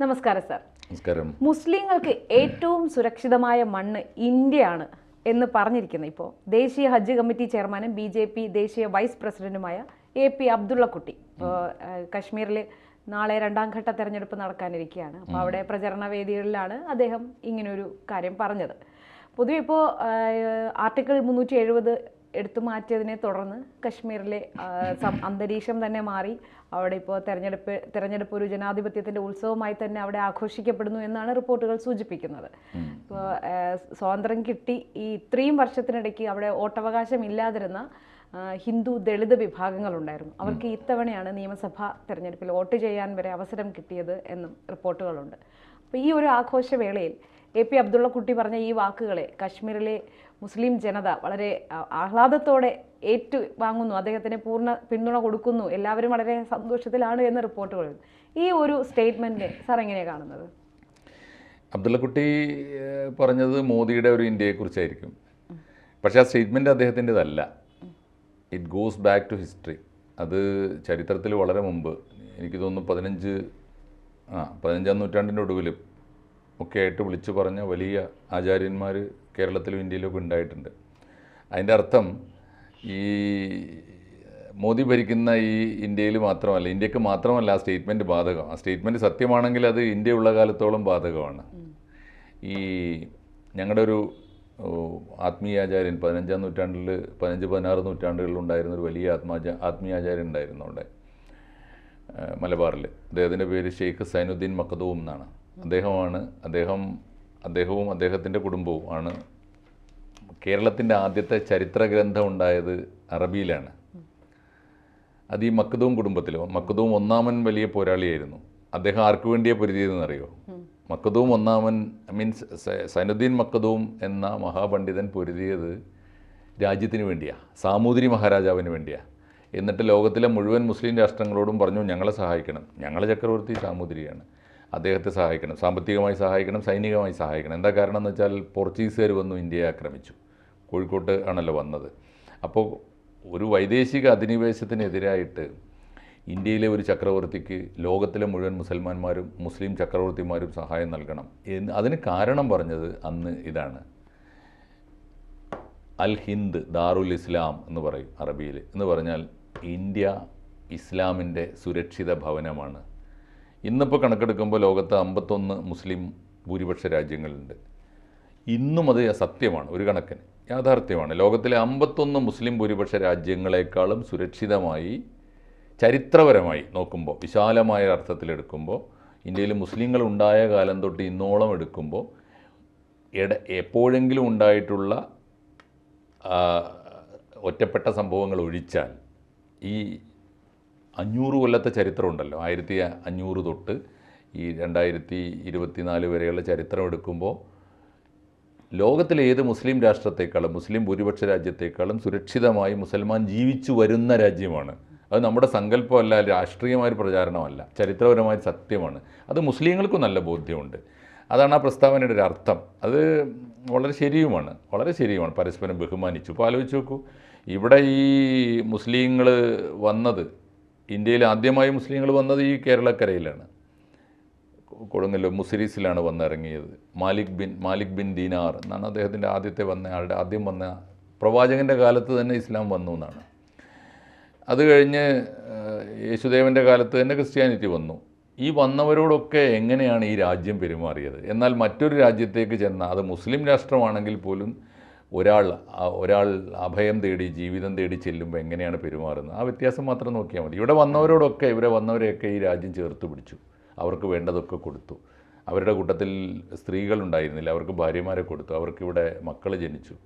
നമസ്കാരം സർ. നമസ്കാരം. മുസ്ലിങ്ങൾക്ക് ഏറ്റവും സുരക്ഷിതമായ മണ്ണ് ഇന്ത്യയാണ് എന്ന് പറഞ്ഞിരിക്കുന്നത് ഇപ്പോൾ ദേശീയ ഹജ്ജ് കമ്മിറ്റി ചെയർമാനും BJP ദേശീയ വൈസ് പ്രസിഡന്റുമായ AP അബ്ദുള്ളക്കുട്ടി കശ്മീരിൽ നാളെ രണ്ടാം ഘട്ട തെരഞ്ഞെടുപ്പ് നടക്കാനിരിക്കുകയാണ്. അപ്പോൾ അവിടെ പ്രചരണ വേദികളിലാണ് അദ്ദേഹം ഇങ്ങനൊരു കാര്യം പറഞ്ഞത്. പൊതുവെ ഇപ്പോൾ ആർട്ടിക്കിൾ 370 എടുത്തു മാറ്റിയതിനെ തുടർന്ന് കശ്മീരിലെ അന്തരീക്ഷം തന്നെ മാറി. അവിടെ ഇപ്പോൾ തെരഞ്ഞെടുപ്പ് ഒരു ജനാധിപത്യത്തിൻ്റെ ഉത്സവമായി തന്നെ അവിടെ ആഘോഷിക്കപ്പെടുന്നു എന്നാണ് റിപ്പോർട്ടുകൾ സൂചിപ്പിക്കുന്നത്. ഇപ്പോൾ സ്വാതന്ത്ര്യം കിട്ടി ഈ ഇത്രയും വർഷത്തിനിടയ്ക്ക് അവിടെ വോട്ടവകാശം ഇല്ലാതിരുന്ന ഹിന്ദു ദളിത് വിഭാഗങ്ങളുണ്ടായിരുന്നു. അവർക്ക് ഇത്തവണയാണ് നിയമസഭാ തെരഞ്ഞെടുപ്പിൽ വോട്ട് ചെയ്യാൻ വരെ അവസരം കിട്ടിയത് എന്നും റിപ്പോർട്ടുകളുണ്ട്. അപ്പോൾ ഈ ഒരു ആഘോഷവേളയിൽ AP അബ്ദുള്ളക്കുട്ടി പറഞ്ഞ ഈ വാക്കുകളെ കശ്മീരിലെ മുസ്ലിം ജനത വളരെ ആഹ്ലാദത്തോടെ വാങ്ങുന്നു, അദ്ദേഹത്തിന് പൂർണ്ണ പിന്തുണ കൊടുക്കുന്നു, എല്ലാവരും വളരെ സന്തോഷത്തിലാണ് എന്ന റിപ്പോർട്ടുകൾ. ഈ ഒരു സ്റ്റേറ്റ്മെന്റ് സാർ എങ്ങനെയാണ് കാണുന്നത്? അബ്ദുള്ളക്കുട്ടി പറഞ്ഞത് മോദിയുടെ ഒരു ഇന്ത്യയെക്കുറിച്ചായിരിക്കും. പക്ഷേ ആ സ്റ്റേറ്റ്മെൻറ്റ് അദ്ദേഹത്തിൻ്റെതല്ല. It goes back to history. അത് ചരിത്രത്തിൽ വളരെ മുമ്പ്, എനിക്ക് തോന്നുന്നു 15-ാം നൂറ്റാണ്ടിൻ്റെ ഒടുവിലും ഒക്കെ ആയിട്ട് വിളിച്ചു പറഞ്ഞ വലിയ ആചാര്യന്മാർ കേരളത്തിലും ഇന്ത്യയിലൊക്കെ ഉണ്ടായിട്ടുണ്ട്. അതിൻ്റെ അർത്ഥം ഈ മോദി ഭരിക്കുന്ന ഈ ഇന്ത്യയിൽ മാത്രമല്ല, ഇന്ത്യക്ക് മാത്രമല്ല ആ സ്റ്റേറ്റ്മെൻറ്റ് ബാധകം. ആ സ്റ്റേറ്റ്മെൻറ്റ് സത്യമാണെങ്കിൽ അത് ഇന്ത്യ ഉള്ള കാലത്തോളം ബാധകമാണ്. ഈ ഞങ്ങളുടെ ഒരു ആത്മീയാചാര്യൻ 15-ാം നൂറ്റാണ്ടിൽ 15-16 നൂറ്റാണ്ടുകളിൽ ഉണ്ടായിരുന്നൊരു വലിയ ആത്മീയാചാര്യൻ ഉണ്ടായിരുന്നു അവിടെ മലബാറിൽ. അദ്ദേഹത്തിൻ്റെ പേര് ഷെയ്ഖ് സൈനുദ്ദീൻ മഖ്ദൂം എന്നാണ്. അദ്ദേഹവും അദ്ദേഹത്തിൻ്റെ കുടുംബവും ആണ് കേരളത്തിൻ്റെ ആദ്യത്തെ ചരിത്ര ഗ്രന്ഥം ഉണ്ടായത് അറബിയിലാണ്. അത് ഈ മഖ്ദൂം കുടുംബത്തിലോ. മഖ്ദൂം ഒന്നാമൻ വലിയ പോരാളിയായിരുന്നു. അദ്ദേഹം ആർക്കു വേണ്ടിയാണ് പൊരുതിയതെന്നറിയോ? മഖ്ദൂം ഒന്നാമൻ മീൻസ് സൈനുദ്ദീൻ മഖ്ദൂം എന്ന മഹാപണ്ഡിതൻ പൊരുതിയത് രാജ്യത്തിന് വേണ്ടിയാണ്, സാമൂതിരി മഹാരാജാവിന് വേണ്ടിയാണ്. എന്നിട്ട് ലോകത്തിലെ മുഴുവൻ മുസ്ലിം രാഷ്ട്രങ്ങളോടും പറഞ്ഞു, ഞങ്ങളെ സഹായിക്കണം, ഞങ്ങളെ ചക്രവർത്തി സാമൂതിരിയാണ്, അദ്ദേഹത്തെ സഹായിക്കണം, സാമ്പത്തികമായി സഹായിക്കണം, സൈനികമായി സഹായിക്കണം. എന്താ കാരണം എന്ന് വെച്ചാൽ പോർച്ചുഗീസുകാർ വന്നു ഇന്ത്യയെ ആക്രമിച്ചു. കോഴിക്കോട്ട് ആണല്ലോ വന്നത്. അപ്പോൾ ഒരു വൈദേശിക അധിനിവേശത്തിനെതിരായിട്ട് ഇന്ത്യയിലെ ഒരു ചക്രവർത്തിക്ക് ലോകത്തിലെ മുഴുവൻ മുസൽമാന്മാരും മുസ്ലിം ചക്രവർത്തിമാരും സഹായം നൽകണം. അതിന് കാരണം പറഞ്ഞത് അന്ന് ഇതാണ്. അൽ ഹിന്ദ് ദാറുൽ ഇസ്ലാം എന്ന് പറയും അറബിയിൽ. എന്ന് പറഞ്ഞാൽ ഇന്ത്യ ഇസ്ലാമിൻ്റെ സുരക്ഷിത ഭവനമാണ്. ഇന്നിപ്പോൾ കണക്കെടുക്കുമ്പോൾ ലോകത്ത് 51 മുസ്ലിം ഭൂരിപക്ഷ രാജ്യങ്ങളുണ്ട്. ഇന്നും അത് സത്യമാണ്, ഒരു കണക്കിന് യാഥാർത്ഥ്യമാണ്. ലോകത്തിലെ 51 മുസ്ലിം ഭൂരിപക്ഷ രാജ്യങ്ങളെക്കാളും സുരക്ഷിതമായി ചരിത്രപരമായി നോക്കുമ്പോൾ, വിശാലമായ അർത്ഥത്തിലെടുക്കുമ്പോൾ, ഇന്ത്യയിൽ മുസ്ലിങ്ങൾ ഉണ്ടായ കാലം തൊട്ട് ഇന്നോളം എടുക്കുമ്പോൾ എപ്പോഴെങ്കിലും ഉണ്ടായിട്ടുള്ള ഒറ്റപ്പെട്ട സംഭവങ്ങൾ ഒഴിച്ചാൽ ഈ 500 കൊല്ലത്തെ ചരിത്രമുണ്ടല്ലോ, 1500 തൊട്ട് ഈ 2024 വരെയുള്ള ചരിത്രം എടുക്കുമ്പോൾ ലോകത്തിലെ ഏത് മുസ്ലിം രാഷ്ട്രത്തെക്കാളും, മുസ്ലിം ഭൂരിപക്ഷ രാജ്യത്തെക്കാളും സുരക്ഷിതമായി മുസൽമാൻ ജീവിച്ചു വരുന്ന രാജ്യമാണ്. അത് നമ്മുടെ സങ്കല്പമല്ല, രാഷ്ട്രീയമായ പ്രചാരണമല്ല, ചരിത്രപരമായ സത്യമാണ്. അത് മുസ്ലിങ്ങൾക്കും നല്ല ബോധ്യമുണ്ട്. അതാണ് ആ പ്രസ്താവനയുടെ ഒരു അർത്ഥം. അത് വളരെ ശരിയുമാണ്, പരസ്പരം ബഹുമാനിച്ചു. ഇപ്പോൾ ആലോചിച്ച് നോക്കൂ, ഇവിടെ ഈ മുസ്ലിങ്ങൾ വന്നത്, ഇന്ത്യയിൽ ആദ്യമായി മുസ്ലിങ്ങൾ വന്നത് ഈ കേരളക്കരയിലാണ്. കൊടുങ്ങല്ലൂർ മുസിരീസിലാണ് വന്നിറങ്ങിയത്. മാലിക് ബിൻ ദീനാർ എന്നാണ് അദ്ദേഹത്തിൻ്റെ ആദ്യം വന്ന പ്രവാചകൻ്റെ കാലത്ത് തന്നെ ഇസ്ലാം വന്നു എന്നാണ്. അത് കഴിഞ്ഞ് യേശുദേവൻ്റെ കാലത്ത് തന്നെ ക്രിസ്ത്യാനിറ്റി വന്നു. ഈ വന്നവരോടൊക്കെ എങ്ങനെയാണ് ഈ രാജ്യം പെരുമാറിയത്? എന്നാൽ മറ്റൊരു രാജ്യത്തേക്ക് ചെന്നാൽ, അത് മുസ്ലിം രാഷ്ട്രമാണെങ്കിൽ പോലും ഒരാൾ അഭയം തേടി ജീവിതം തേടി ചെല്ലുമ്പോൾ എങ്ങനെയാണ് പെരുമാറുന്നത്? ആ വ്യത്യാസം മാത്രം നോക്കിയാൽ മതി. ഇവരെ വന്നവരെയൊക്കെ ഈ രാജ്യം ചേർത്ത് പിടിച്ചു, അവർക്ക് വേണ്ടതൊക്കെ കൊടുത്തു. അവരുടെ കൂട്ടത്തിൽ സ്ത്രീകളുണ്ടായിരുന്നില്ല, അവർക്ക് ഭാര്യമാരെ കൊടുത്തു, അവർക്കിവിടെ മക്കൾ ജനിച്ചു.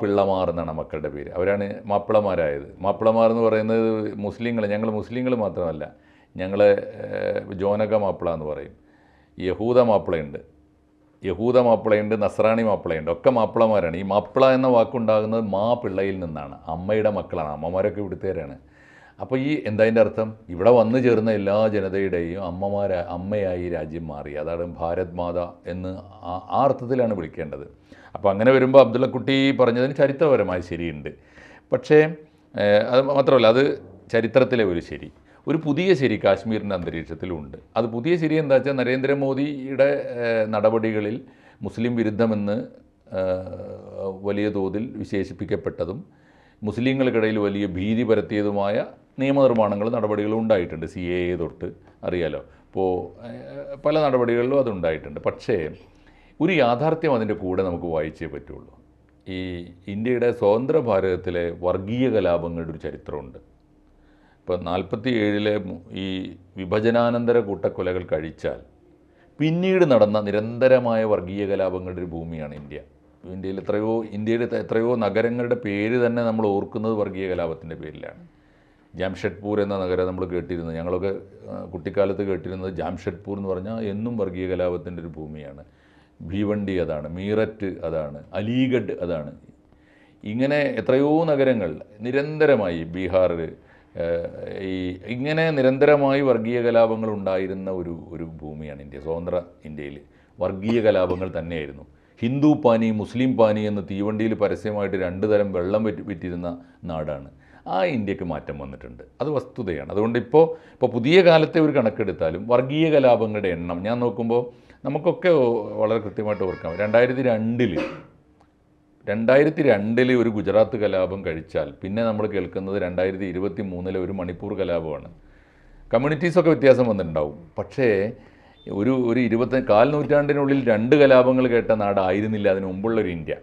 പിള്ളമാർ എന്നാണ് മക്കളുടെ പേര്. അവരാണ് മാപ്പിളമാരായത്. മാപ്പിളമാർ എന്ന് പറയുന്നത് ഞങ്ങൾ മുസ്ലിങ്ങൾ മാത്രമല്ല, ഞങ്ങൾ ജോനക മാപ്പിള എന്ന് പറയും. യഹൂദ മാപ്പിളയുണ്ട്, നസ്രാണി മാപ്പിളയുണ്ട്, ഒക്കെ മാപ്പിളമാരാണ്. ഈ മാപ്പിള എന്ന വാക്കുണ്ടാകുന്നത് പിള്ളയിൽ നിന്നാണ്. അമ്മയുടെ മക്കളാണ്, അമ്മമാരൊക്കെ ഇവിടുത്തേരാണ്. അപ്പോൾ എന്തായതിൻ്റെ അർത്ഥം? ഇവിടെ വന്നു ചേർന്ന എല്ലാ ജനതയുടെയും അമ്മയായി രാജ്യം മാറി. അതാണ് ഭാരത് മാത എന്ന് ആ അർത്ഥത്തിലാണ് വിളിക്കേണ്ടത്. അപ്പോൾ അങ്ങനെ വരുമ്പോൾ അബ്ദുള്ളക്കുട്ടി പറഞ്ഞതിന് ചരിത്രപരമായി ശരിയുണ്ട്. പക്ഷേ അത് മാത്രമല്ല, അത് ചരിത്രത്തിലെ ഒരു ശരി. ഒരു പുതിയ ശരി കാശ്മീരിൻ്റെ അന്തരീക്ഷത്തിലുണ്ട്. അത് പുതിയ ശരി എന്താ വെച്ചാൽ നരേന്ദ്രമോദിയുടെ നടപടികളിൽ മുസ്ലിം വിരുദ്ധമെന്ന് വലിയ തോതിൽ വിശേഷിപ്പിക്കപ്പെട്ടതും മുസ്ലിങ്ങൾക്കിടയിൽ വലിയ ഭീതി പരത്തിയതുമായ നിയമനിർമ്മാണങ്ങളും നടപടികളും ഉണ്ടായിട്ടുണ്ട്. CAA തൊട്ട് അറിയാലോ. ഇപ്പോൾ പല നടപടികളിലും അതുണ്ടായിട്ടുണ്ട്. പക്ഷേ ഒരു യാഥാർത്ഥ്യം അതിൻ്റെ കൂടെ നമുക്ക് വായിച്ചേ പറ്റുള്ളൂ. ഈ ഇന്ത്യയുടെ സ്വതന്ത്ര ഭാരതത്തിലെ വർഗീയ കലാപങ്ങളുടെ ഒരു ചരിത്രമുണ്ട്. ഇപ്പോൾ 47-ലെ ഈ വിഭജനാനന്തര കൂട്ടക്കൊലകൾ കഴിച്ചാൽ പിന്നീട് നടന്ന നിരന്തരമായ വർഗീയ കലാപങ്ങളുടെ ഒരു ഭൂമിയാണ് ഇന്ത്യ. ഇന്ത്യയിലെ എത്രയോ നഗരങ്ങളുടെ പേര് തന്നെ നമ്മൾ ഓർക്കുന്നത് വർഗീയ കലാപത്തിൻ്റെ പേരിലാണ്. ജാംഷഡ്പൂർ എന്ന നഗരം നമ്മൾ കേട്ടിരുന്നത്, ഞങ്ങളൊക്കെ കുട്ടിക്കാലത്ത് കേട്ടിരുന്നത് ജാംഷഡ്പൂർ എന്ന് പറഞ്ഞാൽ എന്നും വർഗീയ കലാപത്തിൻ്റെ ഒരു ഭൂമിയാണ്. ഭീവണ്ടി അതാണ്, മീററ്റ് അതാണ്, അലീഗഡ് അതാണ്. ഇങ്ങനെ എത്രയോ നഗരങ്ങൾ നിരന്തരമായി, ബീഹാർ, ഇങ്ങനെ നിരന്തരമായി വർഗീയ കലാപങ്ങൾ ഉണ്ടായിരുന്ന ഒരു ഭൂമിയാണ് ഇന്ത്യ. സ്വതന്ത്ര ഇന്ത്യയിൽ വർഗീയ കലാപങ്ങൾ തന്നെയായിരുന്നു. ഹിന്ദു പാനി, മുസ്ലിം പാനി എന്ന് തീവണ്ടിയിൽ പരസ്യമായിട്ട് 2 തരം വെള്ളം വിറ്റിരുന്ന നാടാണ്. ആ ഇന്ത്യക്ക് മാറ്റം വന്നിട്ടുണ്ട്, അത് വസ്തുതയാണ്. അതുകൊണ്ട് ഇപ്പോൾ പുതിയ കാലത്തെ ഒരു കണക്കെടുത്താലും വർഗീയ കലാപങ്ങളുടെ എണ്ണം ഞാൻ നോക്കുമ്പോൾ നമുക്കൊക്കെ വളരെ കൃത്യമായിട്ട് ഓർക്കാം. 2002 ഒരു ഗുജറാത്ത് കലാപം കഴിച്ചാൽ പിന്നെ നമ്മൾ കേൾക്കുന്നത് 2023 ഒരു മണിപ്പൂർ കലാപമാണ്. കമ്മ്യൂണിറ്റീസൊക്കെ വ്യത്യാസം വന്നിട്ടുണ്ടാവും. പക്ഷേ ഒരു 4 നൂറ്റാണ്ടിനുള്ളിൽ 2 കലാപങ്ങൾ കേട്ട നാടായിരുന്നില്ല അതിന് മുമ്പുള്ളൊരു ഇന്ത്യ.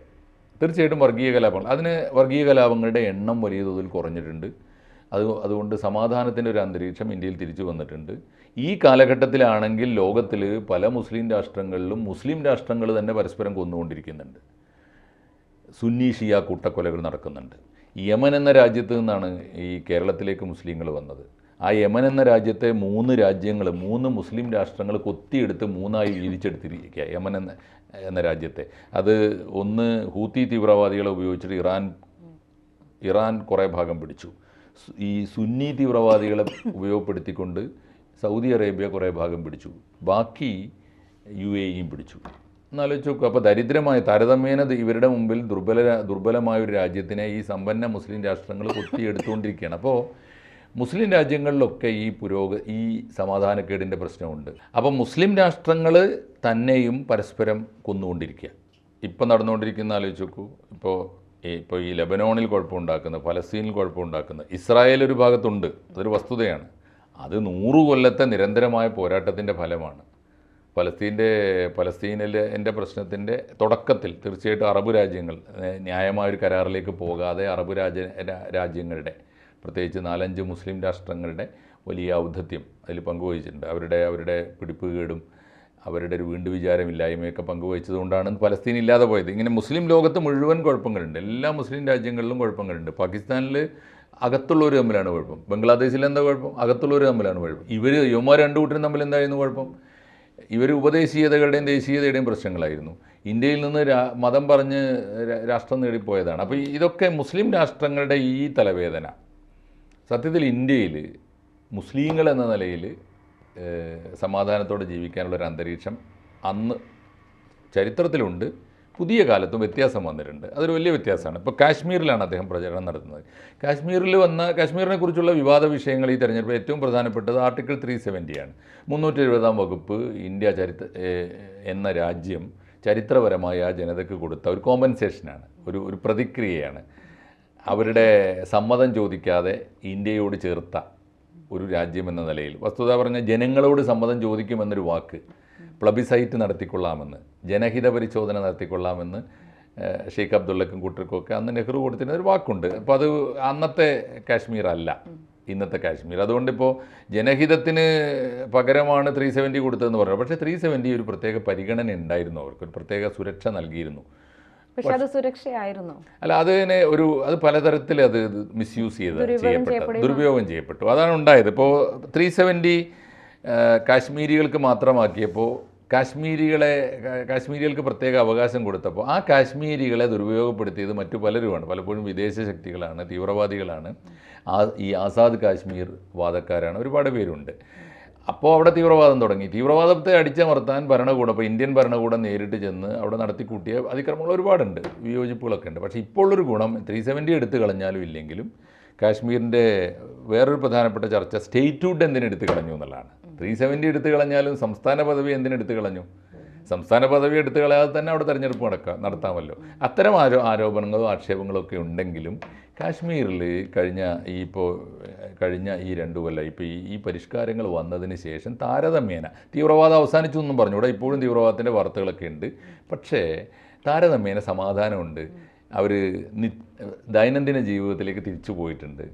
തീർച്ചയായിട്ടും വർഗീയ കലാപങ്ങൾ, വർഗീയ കലാപങ്ങളുടെ എണ്ണം വലിയ തോതിൽ കുറഞ്ഞിട്ടുണ്ട്. അതുകൊണ്ട് സമാധാനത്തിൻ്റെ ഒരു അന്തരീക്ഷം ഇന്ത്യയിൽ തിരിച്ചു വന്നിട്ടുണ്ട്. ഈ കാലഘട്ടത്തിലാണെങ്കിൽ ലോകത്തിൽ പല മുസ്ലിം രാഷ്ട്രങ്ങളിലും മുസ്ലിം രാഷ്ട്രങ്ങൾ തന്നെ പരസ്പരം കൊന്നുകൊണ്ടിരിക്കുന്നുണ്ട്. സുന്നി ഷിയ കൂട്ടക്കൊലകൾ നടക്കുന്നുണ്ട്. യമൻ എന്ന രാജ്യത്ത് നിന്നാണ് ഈ കേരളത്തിലേക്ക് മുസ്ലിങ്ങൾ വന്നത്. ആ യമൻ എന്ന രാജ്യത്തെ 3 മുസ്ലിം രാഷ്ട്രങ്ങൾ കൊത്തിയെടുത്ത് 3ആയി വീതിച്ചെടുത്തിരിക്കുക. യമൻ എന്ന രാജ്യത്തെ അത് ഒന്ന് ഹൂത്തി തീവ്രവാദികളെ ഉപയോഗിച്ചിട്ട് ഇറാൻ കുറേ ഭാഗം പിടിച്ചു. ഈ സുന്നി തീവ്രവാദികളെ ഉപയോഗപ്പെടുത്തിക്കൊണ്ട് സൗദി അറേബ്യ കുറേ ഭാഗം പിടിച്ചു. ബാക്കി UAEയും പിടിച്ചു. എന്നാലോചിച്ച് നോക്കുക. അപ്പോൾ ദരിദ്രമായ താരതമ്യേന ഇവരുടെ മുമ്പിൽ ദുർബലമായ ഒരു രാജ്യത്തിനെ ഈ സമ്പന്ന മുസ്ലിം രാഷ്ട്രങ്ങൾ കൊത്തിയെടുത്തുകൊണ്ടിരിക്കുകയാണ്. അപ്പോൾ മുസ്ലിം രാജ്യങ്ങളിലൊക്കെ ഈ സമാധാനക്കേടിൻ്റെ പ്രശ്നമുണ്ട്. അപ്പോൾ മുസ്ലിം രാഷ്ട്രങ്ങൾ തന്നെയും പരസ്പരം കൊന്നുകൊണ്ടിരിക്കുക. ഇപ്പം നടന്നുകൊണ്ടിരിക്കുന്ന ആലോചിച്ച് നോക്കൂ. ഇപ്പോൾ ഈ ലെബനോണിൽ കുഴപ്പമുണ്ടാക്കുന്നത്, ഫലസ്തീനിൽ കുഴപ്പമുണ്ടാക്കുന്നത്, ഇസ്രായേൽ ഒരു ഭാഗത്തുണ്ട്, അതൊരു വസ്തുതയാണ്. അത് 100 കൊല്ലത്തെ നിരന്തരമായ പോരാട്ടത്തിൻ്റെ ഫലമാണ്. ഫലസ്തീനിലെ പ്രശ്നത്തിൻ്റെ തുടക്കത്തിൽ തീർച്ചയായിട്ടും അറബ് രാജ്യങ്ങൾ ന്യായമായൊരു കരാറിലേക്ക് പോകാതെ അറബ് രാജ്യങ്ങളുടെ പ്രത്യേകിച്ച് 4-5 മുസ്ലിം രാഷ്ട്രങ്ങളുടെ വലിയ ഔദ്ധത്യം അതിൽ പങ്കുവഹിച്ചിട്ടുണ്ട്. അവരുടെ പിടിപ്പുകേടും അവരുടെ ഒരു വീണ്ടും വിചാരമില്ലായ്മയൊക്കെ പങ്കുവഹിച്ചതുകൊണ്ടാണ് പലസ്തീൻ ഇല്ലാതെ പോയത്. ഇങ്ങനെ മുസ്ലിം ലോകത്ത് മുഴുവൻ കുഴപ്പങ്ങളുണ്ട്. എല്ലാ മുസ്ലിം രാജ്യങ്ങളിലും കുഴപ്പങ്ങളുണ്ട്. പാകിസ്ഥാനിൽ അകത്തുള്ളവർ തമ്മിലാണ് കുഴപ്പം. ബംഗ്ലാദേശിൽ എന്താ കുഴപ്പം? അകത്തുള്ളവർ തമ്മിലാണ് കുഴപ്പം. ഇവന്മാർ 2 കൂട്ടരും തമ്മിൽ എന്തായിരുന്നു കുഴപ്പം? ഇവർ ഉപദേശീയതകളുടെയും ദേശീയതയുടെയും പ്രശ്നങ്ങളായിരുന്നു. ഇന്ത്യയിൽ നിന്ന് മതം പറഞ്ഞ് രാഷ്ട്രം നേടിപ്പോയതാണ്. അപ്പോൾ ഇതൊക്കെ മുസ്ലിം രാഷ്ട്രങ്ങളുടെ ഈ തലവേദന സത്യത്തിൽ ഇന്ത്യയിൽ മുസ്ലിങ്ങൾ എന്ന നിലയിൽ സമാധാനത്തോടെ ജീവിക്കാനുള്ളൊരു അന്തരീക്ഷം അന്ന് ചരിത്രത്തിലുണ്ട്. പുതിയ കാലത്തും വ്യത്യാസം വന്നിട്ടുണ്ട്. അതൊരു വലിയ വ്യത്യാസമാണ്. ഇപ്പോൾ കാശ്മീരിലാണ് അദ്ദേഹം പ്രചരണം നടത്തുന്നത്. കാശ്മീരിനെ കുറിച്ചുള്ള വിവാദ വിഷയങ്ങൾ ഈ തെരഞ്ഞെടുപ്പ് ഏറ്റവും പ്രധാനപ്പെട്ടത് ആർട്ടിക്കിൾ 370 ആണ്. 370-ാം വകുപ്പ് ഇന്ത്യ എന്ന രാജ്യം ചരിത്രപരമായ ആ ജനതയ്ക്ക് കൊടുത്ത ഒരു കോമ്പൻസേഷനാണ്, ഒരു പ്രതിക്രിയയാണ്. അവരുടെ സമ്മതം ചോദിക്കാതെ ഇന്ത്യയോട് ചേർത്ത ഒരു രാജ്യമെന്ന നിലയിൽ വസ്തുത പറഞ്ഞ ജനങ്ങളോട് സമ്മതം ചോദിക്കുമെന്നൊരു വാക്ക്, പ്ലബിസൈറ്റ് നടത്തിക്കൊള്ളാമെന്ന്, ജനഹിത പരിശോധന നടത്തിക്കൊള്ളാമെന്ന് ഷെയ്ഖ് അബ്ദുള്ളക്കും കൂട്ടർക്കൊക്കെ അന്ന് നെഹ്റു കൊടുത്തിരുന്ന ഒരു വാക്കുണ്ട്. അപ്പോൾ അത് അന്നത്തെ കാശ്മീർ അല്ല ഇന്നത്തെ കാശ്മീർ. അതുകൊണ്ടിപ്പോൾ ജനഹിതത്തിന് പകരമാണ് 370 കൊടുത്തതെന്ന് പറഞ്ഞു. പക്ഷേ 370 ഒരു പ്രത്യേക പരിഗണന ഉണ്ടായിരുന്നു, അവർക്ക് ഒരു പ്രത്യേക സുരക്ഷ നൽകിയിരുന്നു. പക്ഷെ അത് സുരക്ഷയായിരുന്നു അല്ല, അത് പലതരത്തിൽ അത് മിസ്യൂസ് ചെയ്യപ്പെട്ടു, ദുരുപയോഗം ചെയ്യപ്പെട്ടു. അതാണ് ഉണ്ടായത്. ഇപ്പോൾ 370 കാശ്മീരികൾക്ക് മാത്രമാക്കിയപ്പോൾ കാശ്മീരികൾക്ക് പ്രത്യേക അവകാശം കൊടുത്തപ്പോൾ ആ കാശ്മീരികളെ ദുരുപയോഗപ്പെടുത്തിയത് മറ്റു പലരുമാണ്. പലപ്പോഴും വിദേശ ശക്തികളാണ്, തീവ്രവാദികളാണ്, ഈ ആസാദ് കാശ്മീർ വാദക്കാരാണ്, ഒരുപാട് പേരുണ്ട്. അപ്പോൾ അവിടെ തീവ്രവാദം തുടങ്ങി. തീവ്രവാദത്തെ അടിച്ചമർത്താൻ ഭരണകൂടം, ഇപ്പോൾ ഇന്ത്യൻ ഭരണകൂടം നേരിട്ട് ചെന്ന് അവിടെ നടത്തിക്കൂട്ടിയ അതിക്രമങ്ങൾ ഒരുപാടുണ്ട്, വിയോജിപ്പുകളൊക്കെ ഉണ്ട്. പക്ഷേ ഇപ്പോൾ ഉള്ളൊരു ഗുണം 370 എടുത്തു കളഞ്ഞാലും ഇല്ലെങ്കിലും കാശ്മീരിൻ്റെ വേറൊരു പ്രധാനപ്പെട്ട ചർച്ച സ്റ്റേറ്റ്ഹുഡ് എന്തിനെടുത്ത് കളഞ്ഞു എന്നുള്ളതാണ്. 370 എടുത്തു കളഞ്ഞാലും സംസ്ഥാന പദവി എന്തിനെടുത്ത് കളഞ്ഞു? സംസ്ഥാന പദവി എടുത്തു കളയാതെ തന്നെ അവിടെ തെരഞ്ഞെടുപ്പ് നടത്താമല്ലോ. അത്തരം ആരോപണങ്ങളും ആക്ഷേപങ്ങളും ഒക്കെ ഉണ്ടെങ്കിലും കാശ്മീരിൽ കഴിഞ്ഞ ഈ 2 കൊല്ലം ഇപ്പോൾ ഈ പരിഷ്കാരങ്ങൾ വന്നതിന് ശേഷം താരതമ്യേന തീവ്രവാദം അവസാനിച്ചു എന്നും പറഞ്ഞുകൂടെ, ഇപ്പോഴും തീവ്രവാദത്തിൻ്റെ വാർത്തകളൊക്കെ ഉണ്ട്. പക്ഷേ താരതമ്യേന സമാധാനമുണ്ട്. അവർ ദൈനംദിന ജീവിതത്തിലേക്ക് തിരിച്ചു പോയിട്ടുണ്ട്.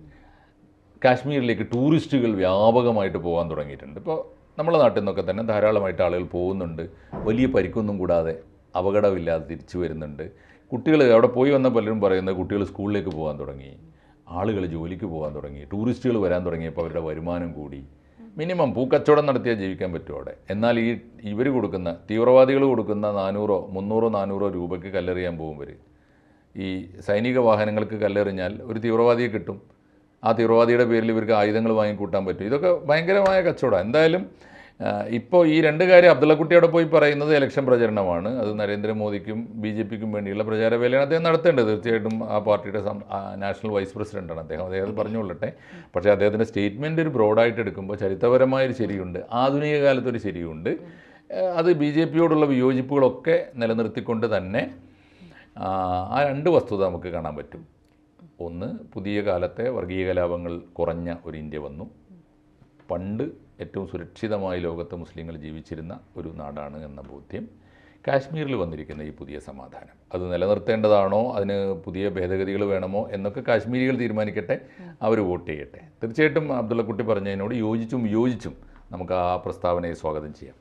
കാശ്മീരിലേക്ക് ടൂറിസ്റ്റുകൾ വ്യാപകമായിട്ട് പോകാൻ തുടങ്ങിയിട്ടുണ്ട്. ഇപ്പോൾ നമ്മുടെ നാട്ടിൽ നിന്നൊക്കെ തന്നെ ധാരാളമായിട്ട് ആളുകൾ പോകുന്നുണ്ട്. വലിയ പരിക്കൊന്നും കൂടാതെ അപകടമില്ലാതെ തിരിച്ചു വരുന്നുണ്ട്. കുട്ടികൾ അവിടെ പോയി വന്ന പലരും പറയുന്നത് കുട്ടികൾ സ്കൂളിലേക്ക് പോകാൻ തുടങ്ങി, ആളുകൾ ജോലിക്ക് പോകാൻ തുടങ്ങി, ടൂറിസ്റ്റുകൾ വരാൻ തുടങ്ങിയപ്പോൾ അവരുടെ വരുമാനം കൂടി. മിനിമം പൂക്കച്ചവടം നടത്തിയാൽ ജീവിക്കാൻ പറ്റും അവിടെ. എന്നാൽ ഇവർ കൊടുക്കുന്ന തീവ്രവാദികൾ കൊടുക്കുന്ന 300-400 രൂപയ്ക്ക് കല്ലെറിയാൻ പോകും. ഈ സൈനിക വാഹനങ്ങൾക്ക് കല്ലെറിഞ്ഞാൽ ഒരു തീവ്രവാദിയെ കിട്ടും. ആ തീവ്രവാദിയുടെ പേരിൽ ഇവർക്ക് ആയുധങ്ങൾ വാങ്ങിക്കൂട്ടാൻ പറ്റും. ഇതൊക്കെ ഭയങ്കരമായ കച്ചവടം. എന്തായാലും ഇപ്പോൾ ഈ 2 കാര്യം അബ്ദുള്ളക്കുട്ടി അവിടെ പോയി പറയുന്നത് ഇലക്ഷൻ പ്രചരണമാണ്. അത് നരേന്ദ്രമോദിക്കും BJPക്കും വേണ്ടിയുള്ള പ്രചാരവേലയാണ് അദ്ദേഹം നടത്തേണ്ടത്. തീർച്ചയായിട്ടും ആ പാർട്ടിയുടെ നാഷണൽ വൈസ് പ്രസിഡൻ്റാണ് അദ്ദേഹം പറഞ്ഞുകൊള്ളട്ടെ. പക്ഷേ അദ്ദേഹത്തിൻ്റെ സ്റ്റേറ്റ്മെൻറ്റ് ഒരു ബ്രോഡായിട്ട് എടുക്കുമ്പോൾ ചരിത്രപരമായൊരു ശരിയുണ്ട്, ആധുനിക കാലത്തൊരു ശരിയുണ്ട്. അത് BJPയോടുള്ള വിയോജിപ്പുകളൊക്കെ നിലനിർത്തിക്കൊണ്ട് തന്നെ ആ 2 വസ്തുത നമുക്ക് കാണാൻ പറ്റും. ഒന്ന്, പുതിയ കാലത്തെ വർഗീയ കലാപങ്ങൾ കുറഞ്ഞ ഒരു ഇന്ത്യ വന്നു. പണ്ട് ഏറ്റവും സുരക്ഷിതമായി ലോകത്തെ മുസ്ലിങ്ങൾ ജീവിച്ചിരുന്ന ഒരു നാടാണ് എന്ന ബോധ്യം. കാശ്മീരിൽ വന്നിരിക്കുന്ന ഈ പുതിയ സമാധാനം അത് നിലനിർത്തേണ്ടതാണോ, അതിന് പുതിയ ഭേദഗതികൾ വേണമോ എന്നൊക്കെ കാശ്മീരികൾ തീരുമാനിക്കട്ടെ, അവർ വോട്ട് ചെയ്യട്ടെ. തീർച്ചയായിട്ടും അബ്ദുള്ളക്കുട്ടി പറഞ്ഞതിനോട് യോജിച്ചും വിയോജിച്ചും നമുക്ക് ആ പ്രസ്താവനയെ സ്വാഗതം ചെയ്യാം.